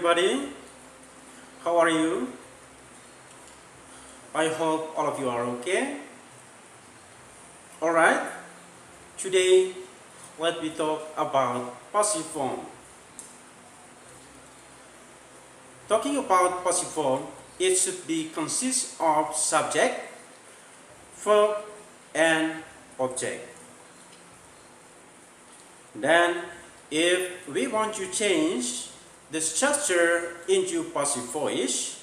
everybody. How are you? I hope all of you are okay. Alright, today let me talk about passive form. Talking about passive form, it should be consist of subject, verb, and object. Then, if we want to change the structure into passive voice,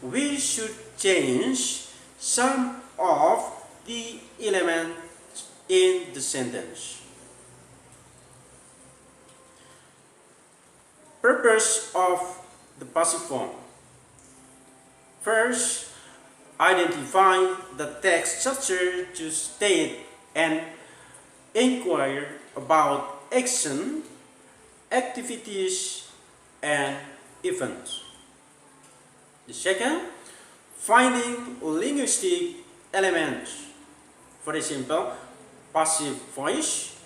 we should change some of the elements in the sentence. Purpose of the passive form. First, identify the text structure to state and inquire about action, activities, and events. The second, finding linguistic elements. For example, passive voice,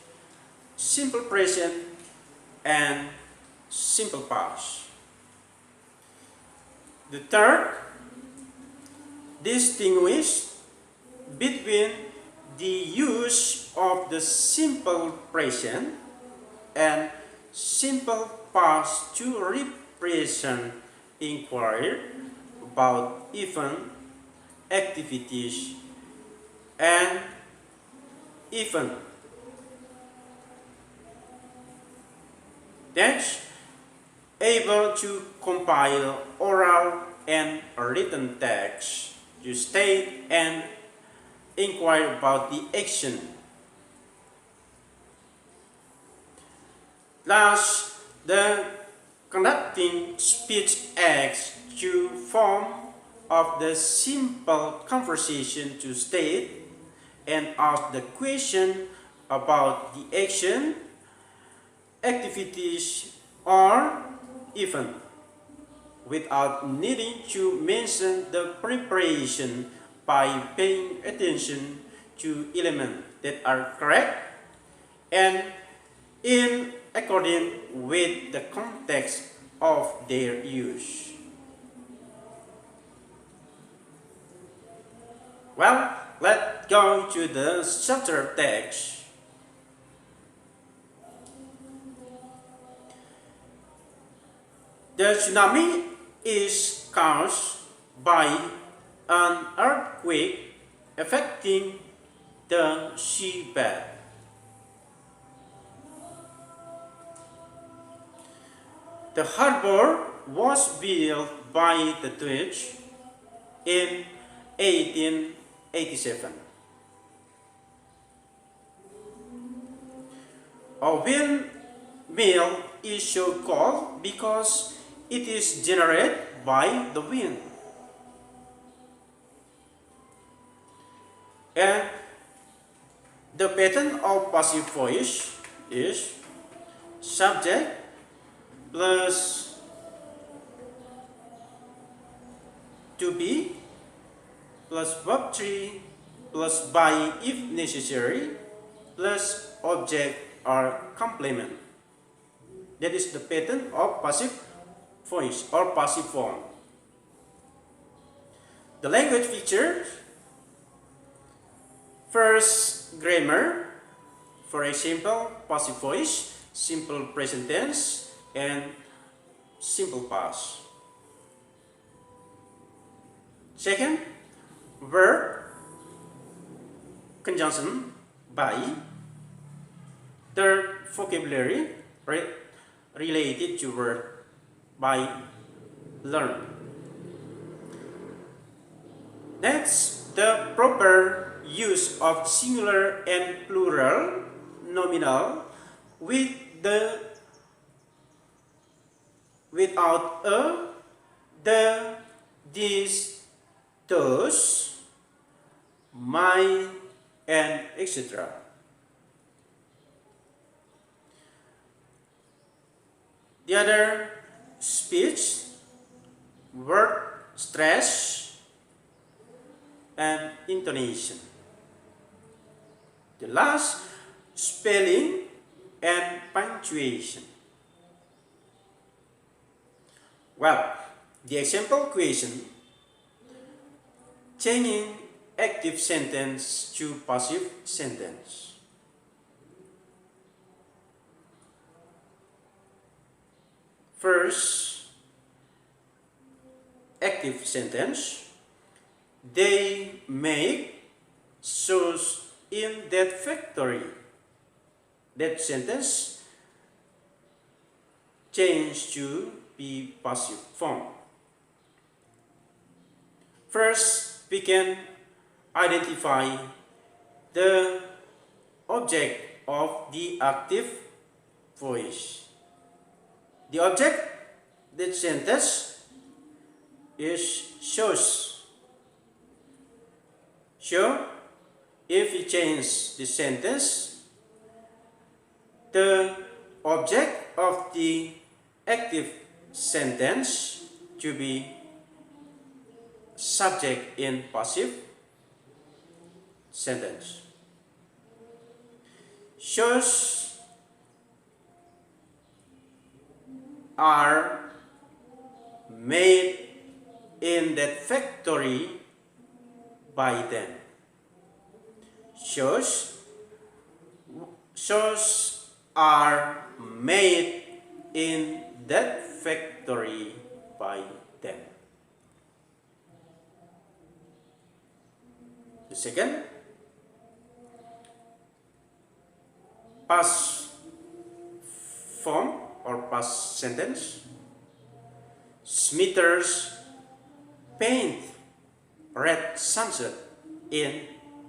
simple present, and simple past. The third, distinguish between the use of the simple present and simple past to represent inquiry about event, activities, and event. Next, able to compile oral and written text to state and inquire about the action. Last, the conducting speech acts to form of the simple conversation to state and ask the question about the action, activities, or event without needing to mention the preparation by paying attention to elements that are correct and in accordance with the context of their use. Well, let's go to the structure text. The tsunami is caused by an earthquake affecting the seabed. The harbor was built by the Dutch in 1887. A windmill is so called because it is generated by the wind. And the pattern of passive voice is subject plus to be plus verb 3 plus by if necessary plus object or complement. That is the pattern of passive voice or passive form. The language features: first, grammar. For example, passive voice, simple present tense, and simple past. Second, verb, conjunction, by. Third, vocabulary related to verb, by, learn. Next, the proper use of singular and plural nominal without a, the, this, those, my, and etc. The other, speech, word stress, and intonation. The last, spelling and punctuation. Well, the example question, changing active sentence to passive sentence. First, active sentence. They make shoes in that factory. That sentence change to be passive form. First, we can identify the object of the active voice. The object that sentence is shows. So, if we change the sentence, the object of the active sentence to be subject in passive sentence. Shoes are made in that factory by them. Shoes are made in that factory by them. The second, past form or past sentence. Smithers paint red sunset in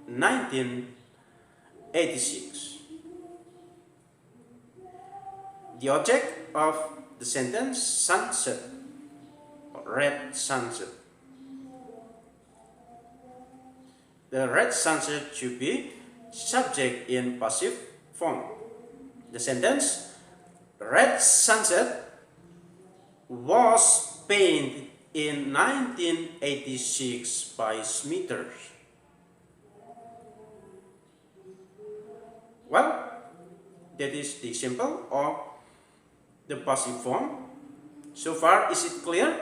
1986. The object of the sentence, sunset, or red sunset. The red sunset should be subject in passive form. The sentence, red sunset was painted in 1986 by Smithers. Well, that is the example of the passive form. So far, is it clear?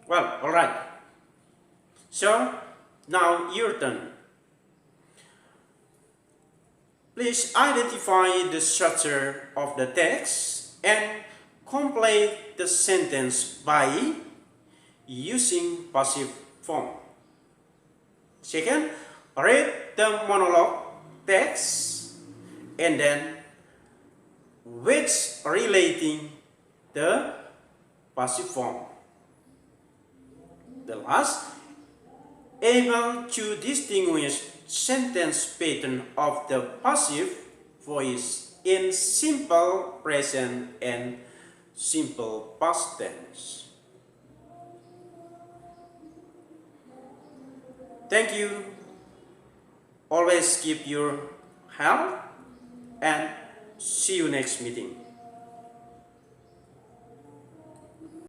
Well, alright. So, now your turn. Please identify the structure of the text and complete the sentence by using passive form. Second, read the monologue text and then which relating the passive form. The last, able to distinguish sentence pattern of the passive voice in simple present and simple past tense. Thank you. Always keep your health and see you next meeting.